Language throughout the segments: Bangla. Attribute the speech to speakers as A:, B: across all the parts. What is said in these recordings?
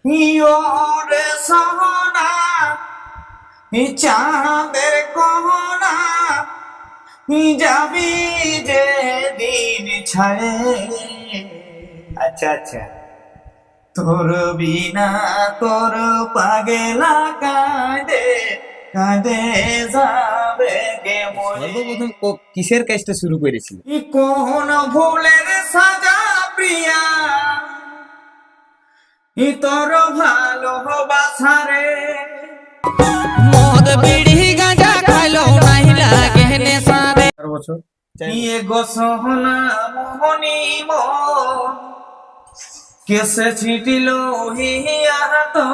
A: ইয়োরে সহনা চাঁদের কহনা যাবি যে দিন ছায়ে। আচ্ছা আচ্ছা, তোর বিনা তোর পাগলা কাঁদে কাঁদে যাবে গে মরে।
B: সর্বপ্রথম কিসের কাজটা শুরু করেছিল?
A: কোন ভুলের সাজা প্রিয়া তোর ভালোবাসারে।
C: মদ বিড়ি গাঁজা খাইলো নাই লাগে নেশারে।
A: বছর ইয়ে গো সোহনা মোহনী মন কেসে ছিটিল হিয়া তো।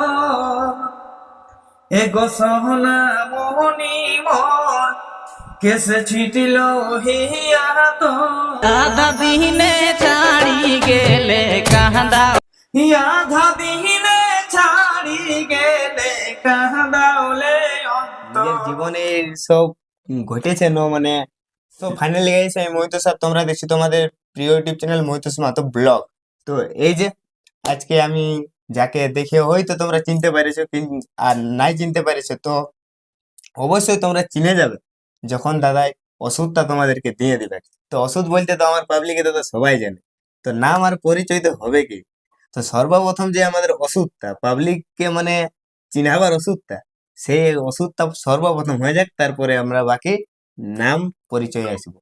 A: এ গো সোহনা মোহনী মন কেসে ছিটিল হিয়া তো।
C: আধা দিনে ছাড়ি গেলে কান্দা,
A: আধা দিনে ছাড়ি গেলে কাঁদাওলে
B: নিজের জীবনে সব ঘটেছে মানে তো ফাইনালি গাইস আমি মহিতোষ, আর তোমরা দেখছি তোমাদের প্রিয় YouTube channel Mohitosh Mahato blog. তো এই যে আজকে আমি যাকে দেখে হয়তো তোমরা চিনতে পেরেছো, আর নাই চিনতে পেরেছো তো অবশ্যই তোমরা চিনে যাবে যখন দাদাই ওষুধটা তোমাদেরকে দিয়ে দিবে। তো ওষুধ বলতে তো আমার পাবলিকে তো সবাই জানে, তো নাম আর পরিচয় তো হবে কি। তো সর্বপ্রথম যে আমাদের ওষুধটা পাবলিককে মানে চিনাবার ওষুধটা, সেই ওষুধটা সর্বপ্রথম হয়ে যাক, তারপরে আমরা বাকি নাম পরিচয় আসবো।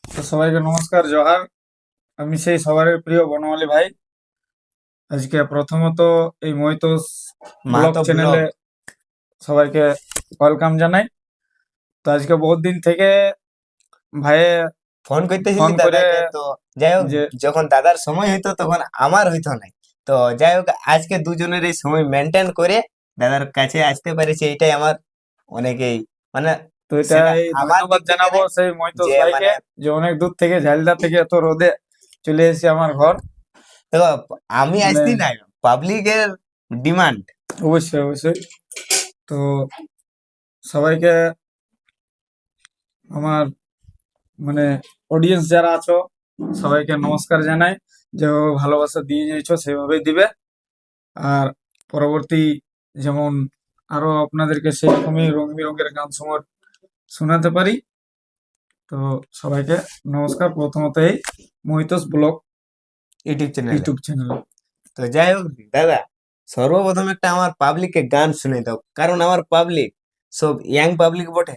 A: তো সবাইকে নমস্কার, জোহার। আমি সেই সবার প্রিয় বনমালী ভাই। আজকে প্রথমত এই মহিতোষ ব্লগ
B: মাহাতো
A: চ্যানেলে
B: ব্লগ
A: সবাইকে ওয়েলকাম জানাই। তো আজকে বহুত দিন থেকে ভাইয়ে
B: ফোন করতেছিলি
A: ফোন করে
B: দাদাকে, তো যাই হোক
A: যে
B: যখন দাদার সময় হইতো তখন আমার হইতো নাই। তো যাই হোক আজকে দুজনের এই সময় মেনটেন করে দাদার কাছে আসতে পেরেছি, এটাই আমার অনেকেই মানে
A: তো
B: সেটা
A: এটাই
B: আমার
A: ধন্যবাদ
B: দিক থেকে
A: জানাবো
B: নেই,
A: সেই মহিতোষ
B: যে
A: ভাইকে
B: মানে
A: যে অনেক দূর থেকে ঝালদা থেকে এত রোদে চলে এসেছে আমার ঘর।
B: দেখো আমি
A: মানে
B: আসছি না, পাবলিকের ডিমান্ড।
A: অবশ্যই অবশ্যই। তো সবাইকে আমার মানে অডিয়েন্স যারা আছো সবাইকে নমস্কার জানাই। যেভাবে ভালোবাসা দিয়ে যাইছো সেভাবেই দিবে, আর পরবর্তী যেমন আরো আপনাদেরকে সেরকমই রং বেরঙের গান সমর শোনাতে পারি। তো সবাইকে নমস্কার, প্রথমত এই মহিতোষ ব্লগ
B: ইউটিউব চ্যানেলে।
A: ইউটিউব চ্যানেলে।
B: তো যাই হোক দাদা, সর্বপ্রথম একটা আমার পাবলিককে গান শুনে দাও, কারণ আমার পাবলিক সব ইয়াং পাবলিক বটে।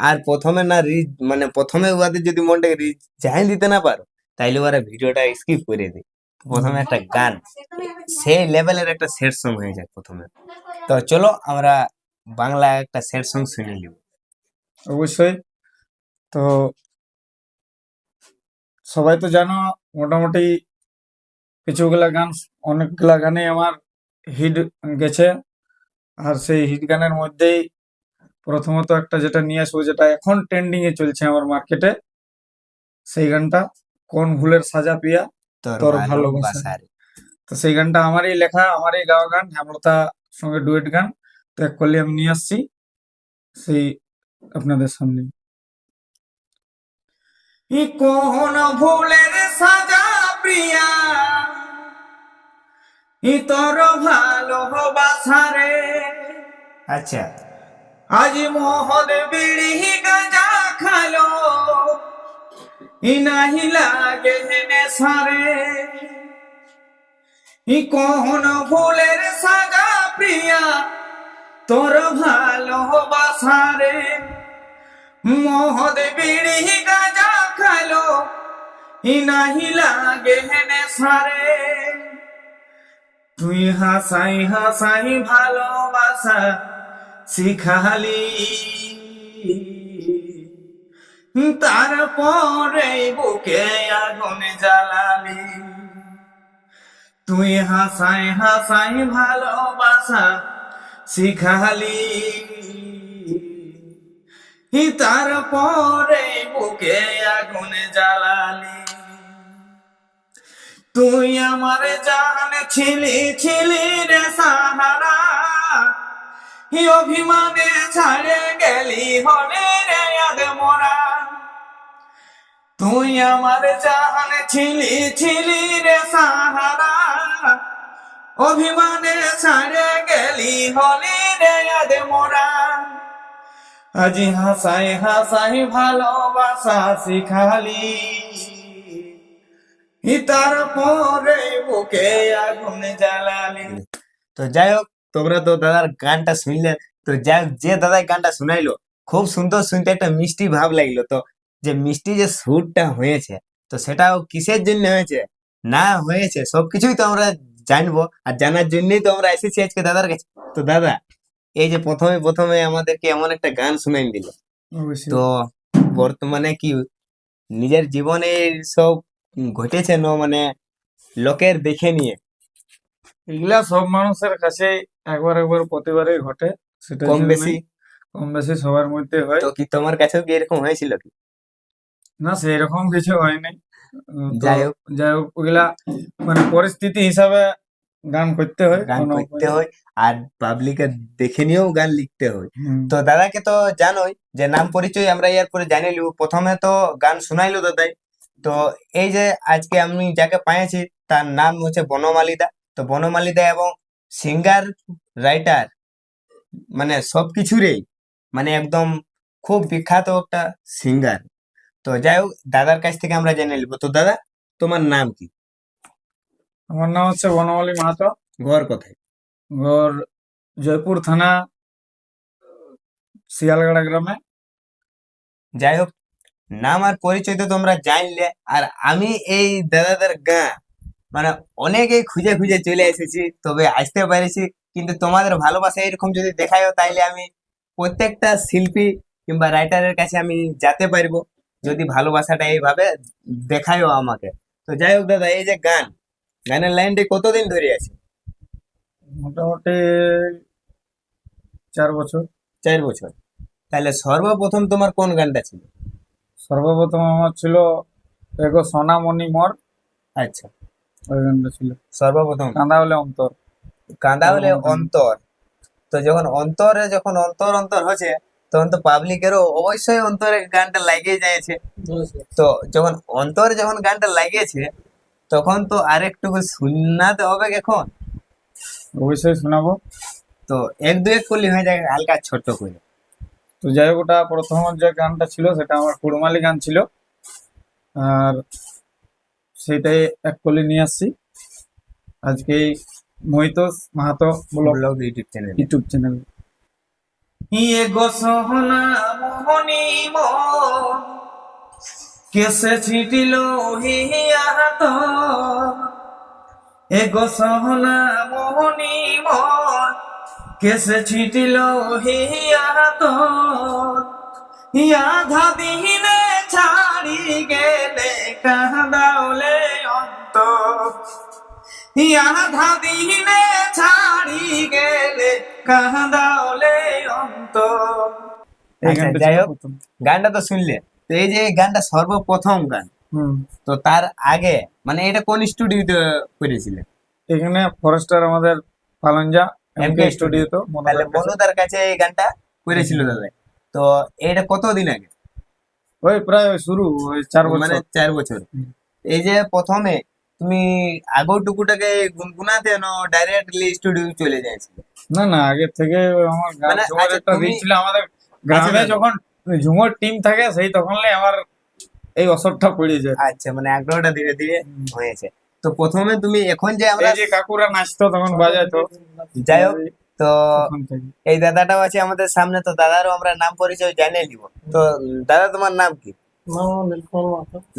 B: আর প্রথমে না রিচ মানে প্রথমে ওদের যদি মনটাকে রিচ জাহিন দিতে না পারো, তাইলে ওরা ভিডিওটা স্কিপ করে দিই। প্রথমে একটা গান সেই লেভেলের একটা সেট সং হয়ে যায় প্রথমে। তো চলো আমরা বাংলা একটা সেট সং শুনে নিব।
A: অবশ্যই। তো সবাই তো জানো মোটামুটি কিছুগুলা গান, অনেকগুলা গানে আমার হিট গেছে। আর সেই হিট গানের মধ্যেই প্রথমত একটা যেটা নিয়ে আসবো, যেটা এখন ট্রেন্ডিং এ চলছে আমার মার্কেটে, সেই গানটা কোন ভুলের সাজা পিয়া
B: তোর
A: তোর ভালোবাসা।
B: ভালোবাসার
A: তো সেই গানটা আমারই লেখা, আমারই গাওয়া গান, হেমলতা সঙ্গে ডুয়েট গান। তো এক কলি আমি নিয়ে আসছি সেই আপনাদের সামনে। কোন ভুলের সাজা প্রিয়া তোর ভালোবাসারে।
B: আচ্ছা
A: আজ মোহন বিড়ি গাঁজা খালো নাহি লাগে নেশারে। কোন ভুলের সাজা প্রিয়া তোর ভালোবাসারে। মোহন বিড়ি গাঁজা খালো নাহি লাগে নেশারে। তুই হাসাই হাসাই ভালোবাসা শিখালি, তারপরে বুকে আগুন জ্বালালি। তুই হাসাই হাসাই ভালোবাসা শিখালি, তারপরে বুকে আগুন জ্বালালি। তুই আমার জান ছিলি ছিলি রে সাহারা, অভিমানে ছাড়ে গেলি হলে রে আগ মোরা। তুই আমার জান ছিলি ছিলি রে সাহারা, অভিমানে ছাড়ে গেলি হলি রে আদে মোরা আজি হাসাই হাসাই ভালোবাসা শিখালি তারপরে বুকে আগুন জ্বালালি।
B: তো যাই হোক, তোমরা তো দাদার গানটা শুনলে। তো যাই হোক, যে দাদা গানটা শুনাইলো খুব সুন্দর, শুনতে একটা মিষ্টি ভাব লাগলো। তো যে মিষ্টি যে সুরটা হয়েছে, তো সেটাও কিসের জন্য হয়েছে না হয়েছে সবকিছুই তো আমরা জানবো, আর জানার জন্যই তো আমরা এসেছি আজকে দাদার কাছে। তো দাদা, এই যে প্রথমে প্রথমে আমাদেরকে এমন একটা গান শুনাই দিল,
A: অবশ্যই।
B: তো বর্তমানে কি নিজের জীবনে সব ঘটেছে না, মানে লোকের দেখে নিয়ে
A: এগুলা সব মানুষের কাছে একবার একবার প্রতিবারই ঘটে, সেটা
B: কম
A: জন্য
B: বেশি।
A: কম বেশি সবার মধ্যে হয়।
B: তো কি তোমার কাছেও কি এরকম হয়েছিল কি?
A: না, সেই রকম কিছু হয়নি। তো
B: যাই হোক,
A: যাই হোক, ওগুলা মানে পরিস্থিতি হিসাবে গান করতে হয়,
B: গান
A: কোনো
B: করতে হয় আর পাবলিকের দেখে নিয়েও গান লিখতে হয়।
A: হুম।
B: তো দাদাকে তো জানোই যে নাম পরিচয় আমরা ইয়ার পরে জানিলু, প্রথমে তো গান শুনাইলো দাদাই। তো এই যে আজকে আমি যাকে পাইছি তার নাম হচ্ছে বনমালী দা। তো বনমালী দা এবং সিঙ্গার, রাইটার, মানে সবকিছুরই মানে একদম খুব বিখ্যাত একটা সিঙ্গার। তো যাই হোক, দাদার কাছ থেকে আমরা জেনে নিব। তো দাদা, তোমার নাম কি,
A: আমার নাম হচ্ছে বনমালী মাহাতো।
B: ঘর কোথায়?
A: ঘর জয়পুর থানা, শিয়ালগড়া গ্রামে।
B: যাই হোক, নাম আর পরিচয় তো তোমরা জানলে, আর আমি এই দাদাদের গান মানে অনেকেই খুঁজে খুঁজে চলে এসেছি, তবে আসতে পেরেছি। কিন্তু তোমাদের ভালোবাসা এরকম যদি দেখায়ও, তাইলে আমি প্রত্যেকটা শিল্পী কিংবা রাইটারের কাছে আমি যেতে পারবো, যদি ভালোবাসাটা এইভাবে দেখায়ও আমাকে। তো যাই হোক দাদা, এই যে গান, গানের লাইনটি কতদিন ধরে আছে?
A: মোটামুটি 4 বছর।
B: 4 বছর। তাহলে সর্বপ্রথম তোমার কোন গানটা ছিল?
A: সর্বপ্রথম আমার ছিল এগো সোনামণি মোর,
B: আচ্ছা,
A: ওই গানটা ছিল।
B: সর্বপ্রথম
A: কাঁদা হলে অন্তর।
B: কাঁদা হলে অন্তর। তো যখন অন্তরে যখন অন্তর অন্তর হচ্ছে, তখন তো পাবলিকেরও অবশ্যই অন্তরে গানটা লাগিয়ে যাচ্ছে। তো যখন অন্তরে যখন গানটা লাগিয়েছে, তখন তো আরেকটুকু শোনাতে হবে এখন।
A: অবশ্যই শোনাবো।
B: তো এক দু এক করলে হয়ে যায়, হালকা ছোট্ট করে।
A: তো যাই হোক, ওটা প্রথম যে গানটা ছিল সেটা আমার কুড়মালি গান ছিল, আর সেটাই এক কলি নিয়ে আসছি আজকে এই Mohitosh Mahato blog
B: blog YouTube channel.
A: YouTube channel. ইয়ে গো সোহনা মোহনী মন কেসে ছিটিল হিয়া তো, এ গো সোহনা মোহনী মন কেসে ছিটিল হিয়া তো, আধা দিনে ছাড়ি গেলে কাঁদাওলে অন্তর, আধা দিনে ছাড়ি গেলে কাঁদাওলে অন্তর। এই
B: আচ্ছা,
A: গানটা
B: যাই
A: ছিল
B: হোক,
A: প্রথম।
B: গানটা তো শুনলে। তো এই যে এই গানটা সর্বপ্রথম গান,
A: হুম।
B: তো তার আগে মানে এটা কোন স্টুডিওতে করেছিলেন?
A: এখানে ফরেস্টার আমাদের পালনজা এমকে
B: MK
A: স্টুডিও তো
B: তাহলে বনুদার কাছে এই গানটা করেছিল দাদা। তো এটা কতদিন আগে?
A: ওই প্রায় শুরু ওই 4
B: মানে
A: বছর।
B: 4 বছর।
A: হুম।
B: এই যে প্রথমে তুমি আগোটুকুটাকে গুনগুনাতে না ডাইরেক্টলি স্টুডিও চলে যাচ্ছিল?
A: না না, আগে থেকে ওই আমার গান
B: মানে
A: ঝুমুর
B: আচ্ছা,
A: একটা
B: তুমি
A: রিচ ছিল আমাদের গ্রামে,
B: দাদা।
A: যখন ঝুমুর টিম থাকে সেই তখনই আমার এই অসরটা পড়ে যায়।
B: আচ্ছা, মানে আগ্রহটা ধীরে ধীরে হয়েছে। তো প্রথমে তুমি এখন যে আমরা
A: এই যে কাকুরা নাচতো তখন বাজাইতো,
B: যাই হোক, তো
A: তখন থেকে।
B: এই দাদাটাও আছে আমাদের সামনে, তো দাদারও আমরা নাম পরিচয় জানিয়ে দিব। তো দাদা, তোমার নাম কি?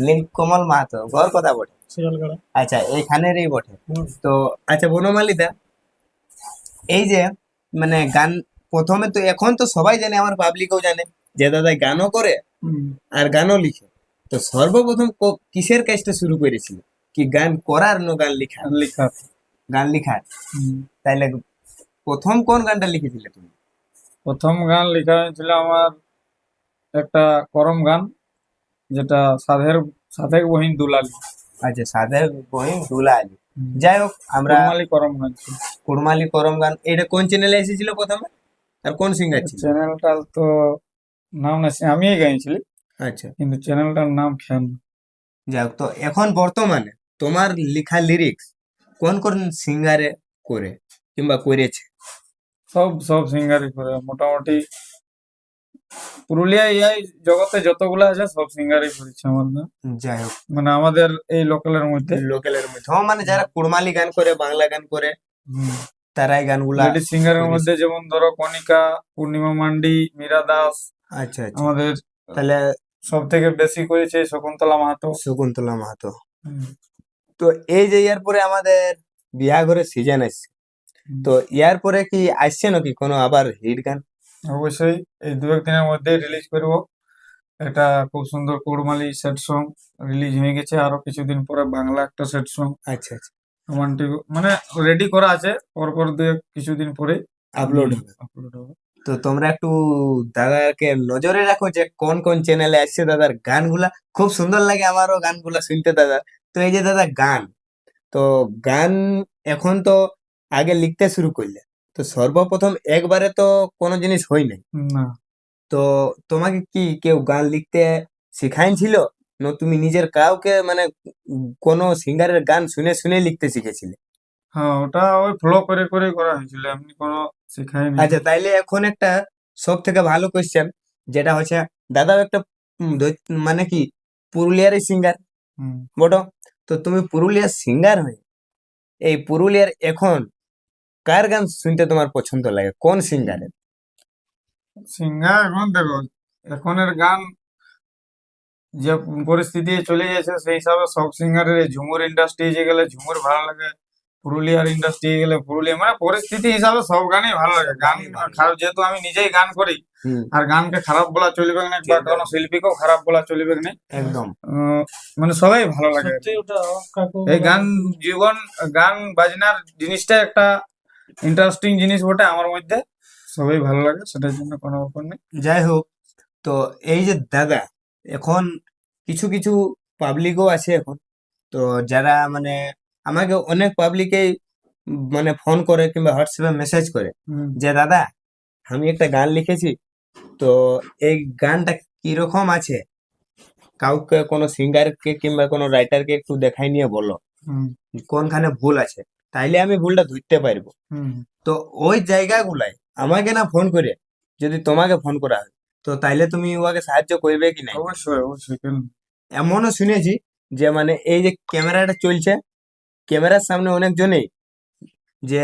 B: নীলকমল মাহাতো। ঘর কথা বটে? আচ্ছা, এইখানেরই বটে। তো আচ্ছা বনমালী দা, এই যে মানে গান প্রথমে তো এখন তো সবাই জানে, আমার পাবলিকও জানে যে দাদা গানও করে
A: হুম।
B: আর গানও লিখে। তো সর্বপ্রথম কিসের কাজটা শুরু করেছিল, কি গান করার না গান লিখা?
A: আর লেখা।
B: গান লিখার।
A: হুম।
B: তাইলে প্রথম কোন গানটা লিখেছিলে তুমি?
A: প্রথম গান লেখা হয়েছিল আমার একটা করম গান, যেটা সাধের বহিন দুলালি।
B: আচ্ছা, সাধের বহিন দুলা আলী।
A: হুম।
B: যাই হোক, আমরা
A: কুড়মালি করম গান ছিল।
B: কুড়মালি করম গান, এটা কোন চ্যানেলে এসেছিল প্রথমে, আর কোন সিঙ্গার ছিল?
A: চ্যানেলটা তো নাম না, আমিই গাইছিলি,
B: আচ্ছা,
A: কিন্তু চ্যানেলটার নাম খেয়াল নেই।
B: যাই হোক, তো এখন বর্তমানে তোমার লেখা লিরিক্স কোন কোন সিঙ্গারে করে কিংবা করেছে?
A: সব সব সিঙ্গারই করে মোটামুটি পুরুলিয়া এই জগতে যতগুলো আছে সব সিঙ্গারই করেছে আমাদের,
B: যাই হোক,
A: মানে আমাদের এই লোকালের মধ্যে।
B: লোকালের মধ্যে মানে যারা কুড়মালি গান করে, বাংলা গান করে, তারাই গানগুলা
A: লেডিস সিঙ্গারের
B: করেছে।
A: মধ্যে যেমন ধরো কণিকা, পূর্ণিমা মান্ডি, মীরা দাস।
B: আচ্ছা আচ্ছা,
A: আমাদের
B: তাহলে
A: সব থেকে বেশি করেছে শকুন্তলা মাহাতো।
B: শকুন্তলা মাহাতো।
A: হুম,
B: তো এই যে ইয়ার পরে আমাদের বিয়াঘরের সিজন আসছে, তো ইয়ার পরে কি আসছে নাকি কোনো আবার হিট গান?
A: অবশ্যই এই দু একদিনের মধ্যে রিলিজ করব। একটা খুব সুন্দর কুড়মালি সেট সং রিলিজ হয়ে গেছে, আরো কিছুদিন পরে বাংলা একটা সেট সং
B: আচ্ছা আচ্ছা,
A: রোমান্টিক মানে রেডি করা আছে, পরপর কিছুদিন পরে
B: আপলোড হবে।
A: আপলোড হবে।
B: তো তোমরা একটু দাদাকে নজরে রাখো যে কোন কোন চ্যানেলে আসছে দাদার গানগুলা। খুব সুন্দর লাগে আমারও গানগুলা শুনতে দাদা। তো এই যে দাদা গান, তো গান এখন তো আগে লিখতে শুরু করলে, তো সর্বপ্রথম একবারে তো কোনো জিনিস হয় নাই।
A: না,
B: তো তোমাকে কি কেউ গান লিখতে শিখাইছিল, না তুমি নিজের কাউকে মানে কোনো সিঙ্গারের গান শুনে শুনে লিখতে শিখেছিলে?
A: হ্যাঁ ওটা ওই ফলো করে করে করা হয়েছিল, এমনি কোনো শেখায়নি।
B: আচ্ছা, তাইলে এখন একটা সব থেকে ভালো কোয়েশ্চেন, যেটা হচ্ছে দাদাও একটা মানে কি পুরুলিয়ারই সিঙ্গার
A: হুম,
B: বটো, তো তুমি পুরুলিয়ার সিঙ্গার হয়ে এই পুরুলিয়ার এখন কার গান শুনতে তোমার পছন্দ লাগে, কোন সিঙ্গারের?
A: সিঙ্গার এখন দেখো এখনের গান যে পরিস্থিতি চলে গেছে সেই হিসাবে সব সিঙ্গারের ঝুমুর ইন্ডাস্ট্রি যে গেলে ঝুমুর ভালো লাগে, পুরুলিয়ার ইন্ডাস্ট্রি গেলে পুরুলিয়া, মানে পরিস্থিতি হিসাবে সব গানই ভালো লাগে। গান খারাপ, যেহেতু আমি নিজেই গান করি,
B: হুম,
A: আর গানকে খারাপ বলা চলবে না, বা কোনো শিল্পীকেও খারাপ বলা চলবে না।
B: একদম।
A: মানে সবাই ভালো লাগে। এই গান জীবন, গান বাজনার জিনিসটা একটা ইন্টারেস্টিং জিনিস বটে আমার মধ্যে, সবাই ভালো লাগে, সেটার জন্য কোনো ব্যাপার নেই।
B: যাই হোক, তো এই যে দাদা এখন কিছু কিছু পাবলিকও আছে এখন, তো যারা মানে আমাকে অনেক পাবলিকেই মানে ফোন করে কিংবা হোয়াটসঅ্যাপে মেসেজ করে
A: হুম,
B: যে দাদা আমি একটা গান লিখেছি, তো এই গানটা কিরকম আছে, কাউকে কোনো সিঙ্গারকে কিংবা কোনো রাইটারকে একটু দেখাই নিয়ে বলো
A: হুম,
B: কোনখানে ভুল আছে, তাইলে আমি ভুলটা ধরতে পারবো।
A: হুম,
B: তো ওই জায়গাগুলাই আমাকে না ফোন করে, যদি তোমাকে ফোন করা হয়, তো তাইলে তুমি ওকে সাহায্য করবে কি নাই?
A: অবশ্যই অবশ্যই, কেন?
B: এমনও শুনেছি যে মানে এই যে ক্যামেরাটা চলছে, ক্যামেরার সামনে অনেকজনেই যে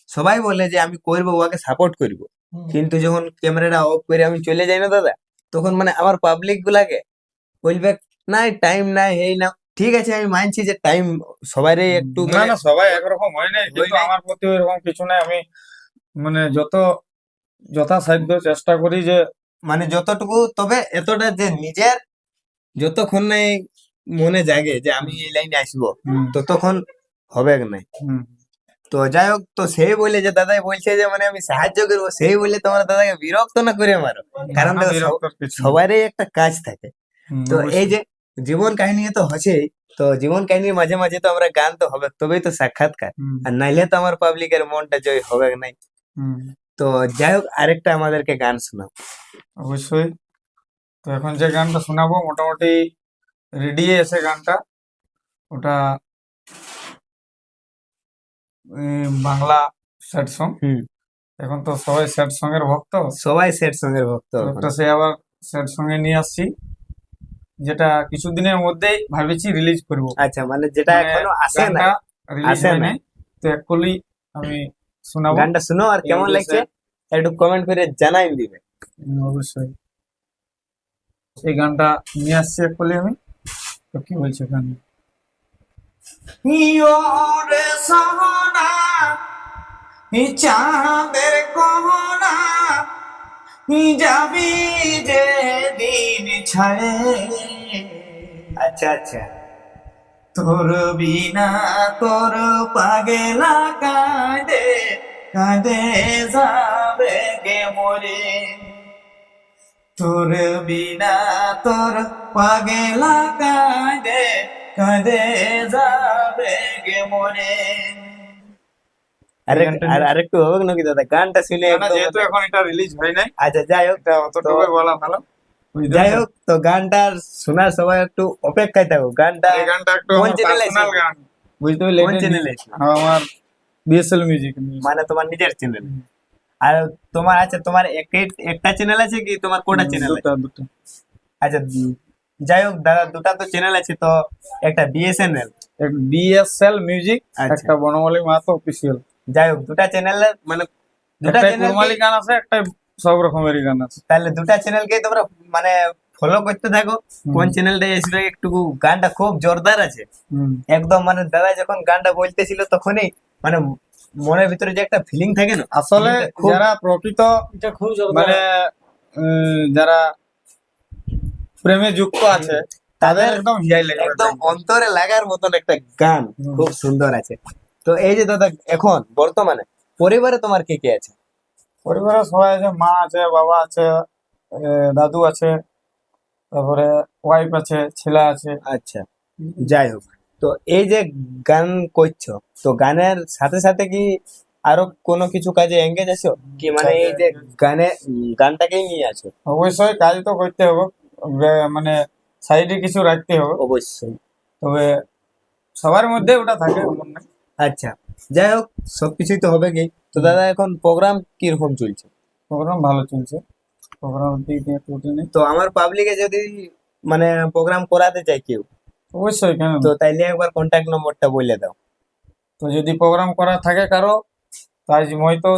B: সবাই বলে যে আমি করবো, ওকে সাপোর্ট করবো, কিন্তু যখন ক্যামেরাটা অফ করে আমি চলে যাই না দাদা, তখন মানে আমার পাবলিক গুলাকে বলবে নাই টাইম নাই, এই না। ঠিক আছে, আমি মানছি যে টাইম সবারই একটু
A: না
B: মানে
A: না, সবাই একরকম হয় নাই, কিন্তু
B: নাই।
A: আমার প্রতি এরকম কিছু নাই। আমি মানে যথাসাধ্য চেষ্টা করি যে
B: মানে যতটুকু, তবে এতটা যে নিজের যতক্ষণ নাই মনে জাগে যে আমি এই লাইনে আসবো,
A: হুম,
B: ততক্ষণ হবে নাই।
A: হুম,
B: তো যাই হোক, তো সেই বলে যে দাদাই বলছে যে মানে আমি সাহায্য করবো, সেই বলে তোমার দাদাকে বিরক্ত না করে মারো, কারণ
A: না,
B: দেখো
A: বিরক্তর কিছু নেই।
B: সবারই একটা কাজ থাকে।
A: হুম,
B: তো এই
A: অবশ্যই।
B: যে জীবন কাহিনী তো হচ্ছেই, তো জীবন কাহিনীর মাঝে মাঝে তো আমরা গান তো হবে, তবেই তো সাক্ষাৎকার,
A: হুম,
B: আর নাইলে তো আমার পাবলিকের মনটা জয় হবে নাই।
A: হুম,
B: তো যাই হোক, আরেকটা আমাদেরকে গান শোনাও।
A: অবশ্যই। তো এখন যে গানটা শোনাবো মোটামুটি রেডি এসে গানটা, ওটা বাংলা স্যাড সং।
B: হুম,
A: এখন তো সবাই স্যাড সং এর ভক্ত,
B: সবাই সেট সঙ্গের ভক্ত
A: তো
B: এখন।
A: একটা সে আবার স্যাড সং এ নিয়ে আসছি, যেটা কিছুদিনের মধ্যেই ভাবেছি রিলিজ করব।
B: আচ্ছা, মানে যেটা
A: মানে
B: এখনো আসে
A: গানটা
B: নাই,
A: রিলিজ
B: আসে
A: হয়
B: নাই।
A: নাই, তো এক্ষুনি আমি শোনাবো।
B: গানটা শুনো, আর
A: এই
B: কেমন
A: যে
B: লাগছে একটু কমেন্ট করে জানাই দিবে।
A: অবশ্যই এই গানটা নিয়ে আসছি এক্ষুনি আমি। তো কি বলছে গান?
C: ইয়োরে সোনা চাঁদের কোনা যাবি যে দিন ছাড়ে
B: আচ্ছা আচ্ছা,
C: তোর বিনা তোর পাগলা কাঁদে কাঁদে যাবে গে মরে তোর বিনা তোর পাগলা কাঁদে কাঁদে যাবে গে মরে
B: আরে
A: গানটা
B: আর আরেকটু হবে নাকি দাদা, গানটা শুনে
A: না,
B: একদম
A: যেহেতু এখন এটা রিলিজ হয় নাই,
B: আচ্ছা যাই হোক,
A: এটা অতটুকু বলা ভালো। বুঝতে
B: যাই
A: পারছো?
B: হোক, তো গানটার শোনার সবাই একটু অপেক্ষায় থাকো। গানটা
A: এই গানটা একটু
B: কোন
A: আমার
B: চ্যানেলে
A: পার্সোনাল গান, বুঝতে পারলে?
B: কোন চ্যানেলে?
A: আমার বিএসএল মিউজিক
B: মানে তোমার নিজের চ্যানেল। আর তোমার আছে, তোমার একটা চ্যানেল আছে কি তোমার কোটা চ্যানেল আছে?
A: দুটা দুটা
B: আচ্ছা, যাই হোক দাদা, দুটা তো চ্যানেল আছে, তো একটা বিএসএনএল,
A: বিএসএল মিউজিক,
B: আচ্ছা।
A: একটা বনমালী মাহাতো অফিসিয়াল।
B: যাই হোক দুটা চ্যানেল, মানে দুটা
A: একটা
B: চ্যানেল,
A: কুরমালি গান আছে, একটা সব রকমেরই গান আছে।
B: তাহলে দুটা চ্যানেলকে তোমরা মানে ফলো করতে থাকো। কোন চ্যানেলটা আসবে একটু, গানটা খুব জোরদার আছে
A: হুম।
B: একদম। মানে দাদা যখন গানটা বলতেছিল তখনই মানে মনের ভিতরে যে একটা ফিলিং থাকে না,
A: আসলে
B: feeling টা খুব
A: যারা প্রকৃত
D: এটা খুব জোরদার।
A: মানে যারা প্রেমে যুক্ত আছে তাদের একদম হিয়াই লেগে
B: একদম অন্তরে লাগার মতন একটা গান,
A: হুম।
B: খুব সুন্দর আছে। তো এই যে দাদা এখন বর্তমানে পরিবারে তোমার কে কে আছে?
A: পরিবারের সবাই আছে, মা আছে, বাবা আছে, দাদু আছে, তারপরে ওয়াইফ আছে, ছেলে আছে।
B: আচ্ছা, যাই হোক, তো এই যে গান করছো, তো গানের সাথে সাথে কি আরো কোনো কিছু কাজে এঙ্গেজ আছো কি, মানে এই যে গানটাকেই নিয়ে আছো?
A: অবশ্যই কাজ তো করতে হবে, মানে সাইডে কিছু রাখতে হবে,
B: অবশ্যই।
A: তবে সবার মধ্যে ওটা থাকে এমন না।
B: আচ্ছা, যাই হোক, সবকিছুই তো হবে কি। তো দাদা এখন প্রোগ্রাম কিরকম চলছে?
A: প্রোগ্রাম ভালো চলছে, প্রোগ্রাম দিক দিয়ে ত্রুটি নেই।
B: তো আমার পাবলিকে যদি মানে প্রোগ্রাম করাতে চাই কেউ,
A: অবশ্যই, কেন না?
B: তো তাইলে একবার কন্ট্যাক্ট নম্বরটা বলে দাও।
A: তো যদি প্রোগ্রাম করা থাকে কারো, তাই মহিতো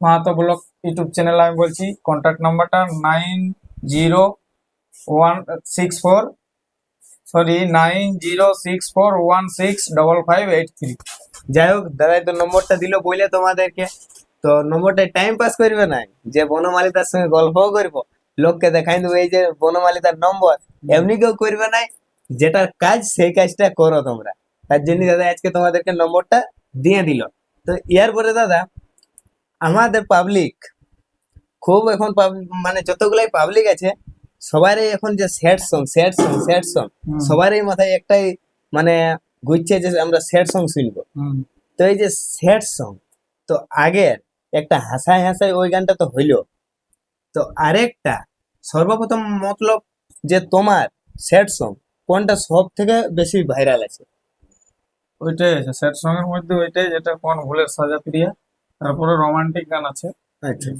A: মাহাতো ব্লগ ইউটিউব চ্যানেল আমি বলছি, কন্ট্যাক্ট নাম্বারটা 9064165583।
B: যাই হোক দাদাই তো নম্বরটা দিল বলে তোমাদেরকে, তো নম্বরটা টাইম পাস করবে না, যে বনমালিতার সঙ্গে গল্পও করবো, লোককে দেখাই দেবো এই যে বনমালিতার নম্বর, এমনি কেউ করবে না। যেটা কাজ সেই কাজটা করো তোমরা, তার জন্য দাদা আজকে তোমাদেরকে নম্বরটা দিয়ে দিল। তো ইয়ার পরে দাদা আমাদের পাবলিক খুব এখন মানে যতগুলাই পাবলিক আছে সবারই এখন যে sad song sad song sad song,
A: হুম।
B: সবারই মাথায় একটাই মানে ঘুরছে যে আমরা স্যাড সং শুনবো। তো এই যে স্যাড সং, তো আগের একটা হাসায় হাসায় ওই গানটা তো হইলো, তো আরেকটা সর্বপ্রথম মতলব যে তোমার স্যাড সং কোনটা সব থেকে বেশি ভাইরাল আছে?
A: ওইটাই আছে স্যাড সং এর মধ্যে, ওইটাই যেটা কোন ভুলের সাজা প্রিয়া, তারপরে রোমান্টিক গান আছে।
B: আচ্ছা,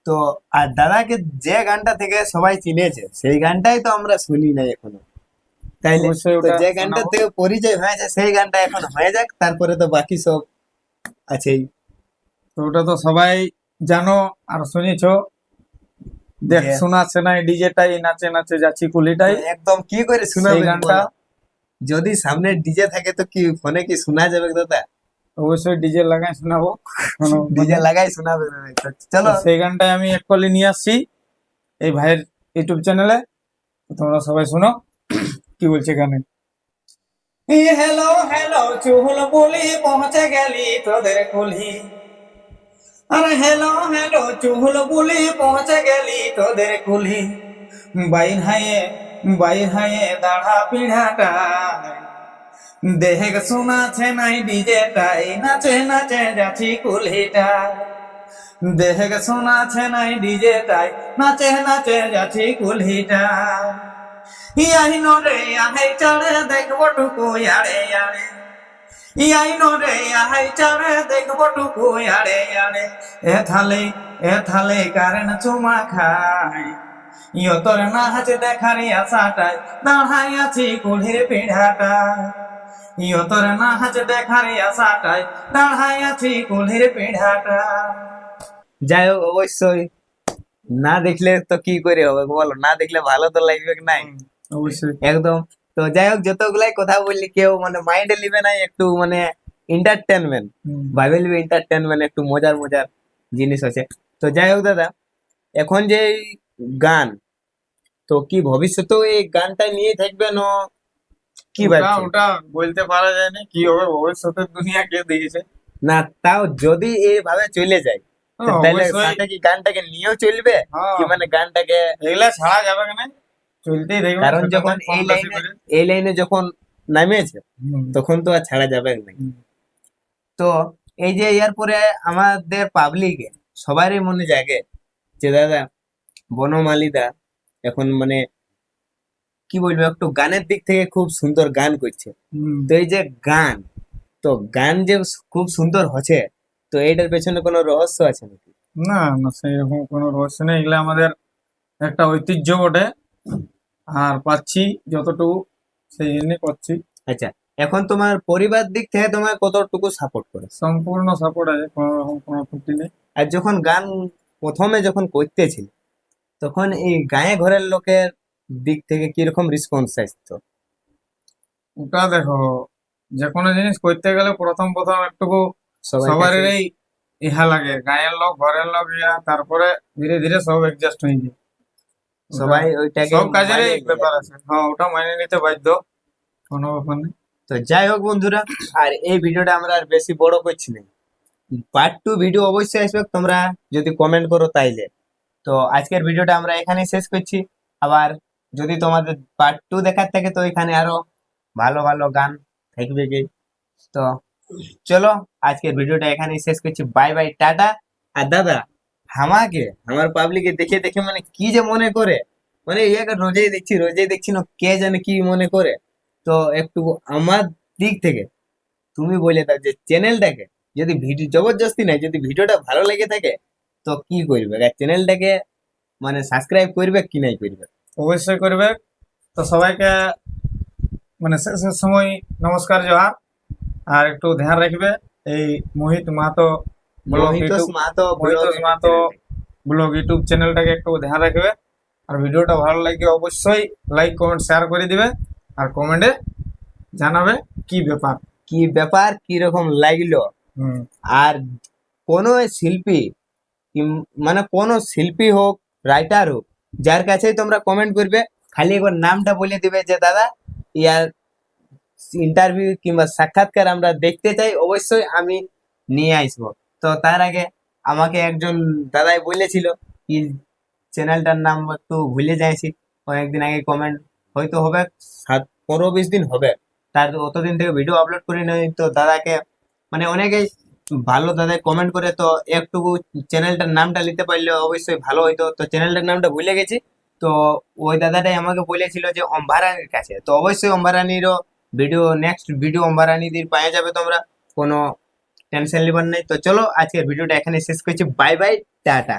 B: তো আর দাদাকে যে গানটা থেকে সবাই চিনেছে সেই গানটাই তো আমরা শুনি নাই এখনো, তাইলে
A: অবশ্যই
B: তো
A: ওটা
B: যে গানটা
A: শোনাবো।
B: থেকে পরিচয় হয়েছে সেই গানটা এখন হয়ে যাক, তারপরে তো বাকি সব আছেই।
A: তো ওটা তো সবাই জানো আর শুনেছো, দেখ
B: যে-
A: শোনাচ্ছে না ডিজেটাই নাচে নাচে যাচ্ছি কুলিটাই,
B: একদম কি করে শোনাবে
A: সেই গানটা
B: যদি সামনে ডিজে থাকে তো কি ফোনে কি শোনা যাবে দাদা?
A: অবশ্যই ডিজে লাগাই শোনাবো।
B: ডিজে লাগাই শোনাবে দাদা। তো চলো,
A: তো সেই গানটাই আমি একচুয়ালি নিয়ে আসছি এই ভাইয়ের ইউটিউব চ্যানেলে, তোমরা সবাই শোনো কি বলছে গানে।
C: হ্যালো হ্যালো চুল বলি পৌঁছে গেলি তোদের কুলি, আরে হ্যালো হ্যালো চুল বলি পৌঁছে গেলি তোদের কুলি, বাইর হায়ে দাঁড়া পিঢ়াটা, দেহেগ শোনাছে নাই ডিজেটাই, নাচে নাচে যাচ্ছি কুলিটা, দেহেগ শোনাছে নাই ডিজেটাই, নাচে নাচে যাচ্ছি কুলিটা, ইয়াই নরে আহাই চাড়ে দেখবো টুকু আড়ে আড়ে, ইয়াই নরে আহাই চাড়ে দেখবো টুকু আড়ে আড়ে, এ থালে কারেন চুমা খাই, ইয় তোর না হাতে দেখার আশাটাই দাঁড়াই আছি কুলির পিঢ়াটা, ইয় তোর না হাতে দেখার আশাটাই দাঁড়াই আছি কুলির পিঢ়াটা।
B: যাই হোক অবশ্যই, না দেখলে তো কি করে হবে বলো, না দেখলে ভালো তো লাগবে কি নাই?
A: অবশ্যই
B: একদম। তো যাই হোক যতগুলাই কথা বললি কেউ মানে মাইন্ডে নিবে না, একটু মানে এন্টারটেনমেন্ট ভাবে নিবে, এন্টারটেনমেন্ট একটু মজার মজার জিনিস আছে। তো যাই হোক দাদা, এখন যে এই গান, তো কি ভবিষ্যতেও এই গানটা নিয়ে থাকবে না কি
A: ওটা
B: ভাবছেন?
A: ওটা বলতে পারা যায় না কি হবে, ভবিষ্যতের দুনিয়া কে দিয়েছে।
B: না তাও যদি এইভাবে চলে যায় তো তাহলে
A: অবশ্যই
B: সাথে কি গানটাকে নিয়েও চলবে,
A: হ্যাঁ,
B: কি মানে গানটাকে,
A: এগুলা ছাড়া যাবে না, চলতেই থাকবে।
B: কারণ
A: ছোট
B: যখন
A: থেকে কম
B: এই
A: বেশি
B: লাইনে
A: করে।
B: এই লাইনে যখন নামেছে
A: হুম,
B: তখন তো আর ছাড়া যাবে না।
A: হুম।
B: তো এই যে ইয়ার পরে আমাদের পাবলিকে সবারই মনে জাগে যে দাদা বনমালীদা এখন মানে কি বলবো একটু গানের দিক থেকে খুব সুন্দর গান করছে।
A: হুম।
B: তো এই যে গান, তো গান যে খুব সুন্দর হচ্ছে, তো এইটার পেছনে কোনো রহস্য আছে নাকি?
A: না না, সেইরকম কোনো রহস্য নেই, এগুলা আমাদের একটা ঐতিহ্য বটে। আর পাচ্ছি যতটুকু সেই জন্য করছি।
B: আচ্ছা, এখন তোমার পরিবার দিক থেকে তোমার কতটুকু সাপোর্ট করে?
A: সম্পূর্ণ সাপোর্ট আছে, কোনো রকম কোনো ত্রুটি নেই।
B: আর যখন গান প্রথমে যখন করতেছিল, তখন এই গায়ে ঘরের লোকের দিক থেকে কিরকম রেসপন্স আসতো?
A: ওটা দেখো, যে কোনো জিনিস করতে গেলে প্রথম প্রথম একটুকু
B: সবার কাছে
A: সবারই ইহা লাগে, গায়ের লোক ঘরের লোক ইহা, তারপরে ধীরে ধীরে সব অ্যাডজাস্ট হয়ে যায়। ওটা
B: সবাই ওইটাকে
A: সব কাজেরই
B: মানিয়ে নেয়।
A: ব্যাপার আছে, হ্যাঁ ওটা মানিয়ে নিতে বাধ্য, কোনো ব্যাপার নেই।
B: তো যাই হোক বন্ধুরা, আর এই ভিডিওটা আমরা আর বেশি বড় করছি না, পার্ট 2 ভিডিও অবশ্যই আসবে, তোমরা যদি কমেন্ট করো তাইলে। তো আজকের ভিডিওটা আমরা এখানেই শেষ করছি। আবার যদি তোমাদের পার্ট 2 দেখার থাকে, তো এখানে আরো ভালো ভালো গান থাকবে কি। তো চলো, আজকের ভিডিওটা এখানেই শেষ করছি। Bye bye, tata. আর দাদা, আমাকে আমার পাবলিকে দেখে দেখে মানে কি যে মনে করে, মানে ইয়াকে রোজেই দেখছি না, কে জানে কি মনে করে। তো একটু আমার দিক থেকে তুমি বলে দাও যে চ্যানেলটাকে, যদি ভিডিও জবরদস্তি নাই, যদি ভিডিওটা ভালো লেগে থাকে, তো কি করবে, চ্যানেলটাকে মানে সাবস্ক্রাইব করবে কি নাই করবে?
A: অবশ্যই করবে। তো সবাইকে মানে শেষের সময় নমস্কার, জোহার। আর একটু ধ্যান রাখবে এই Mohit Mahato blog
B: Mohitosh
A: YouTube,
B: Mahato blog
A: Mohitosh Mahato blog YouTube চ্যানেলটাকে একটু ধ্যান রাখবে। আর ভিডিওটা ভালো লাগলে অবশ্যই লাইক কমেন্ট শেয়ার করে দিবে, আর কমেন্টে জানাবে কি ব্যাপার।
B: কি ব্যাপার, কি রকম লাগলো।
A: হুম।
B: আর কোন শিল্পী মানে কোন শিল্পী হোক, রাইটার হোক, যার কাছেই তোমরা কমেন্ট করবে, খালি একবার নামটা বলে দিবে যে দাদা ইয়ার ইন্টারভিউ কিংবা সাক্ষাৎকার আমরা দেখতে চাই, অবশ্যই আমি নিয়ে আসবো। তো তার আগে আমাকে একজন দাদাই বলেছিল কি, চ্যানেলটার নাম একটু ভুলে যাইছি, কয়েকদিন আগে কমেন্ট হয়তো হবে 15-20 দিন হবে, তার অতদিন থেকে ভিডিও আপলোড করি নাই। তো দাদাকে মানে অনেকেই ভালো দাদা কমেন্ট করে, তো একটুকু চ্যানেলটার নামটা নিতে পারলে অবশ্যই ভালো হইতো। তো চ্যানেলটার নামটা ভুলে গেছি। তো ওই দাদাটাই আমাকে বলেছিল যে অম্বারানির কাছে, তো অবশ্যই অম্বারানিরও ভিডিও, নেক্সট ভিডিও অম্বারানিদের পাওয়া যাবে তোমরা, কোনো টেনশন নিবার নাই। তো চলো, আজকের ভিডিওটা এখানে শেষ করছি। Bye bye, tata.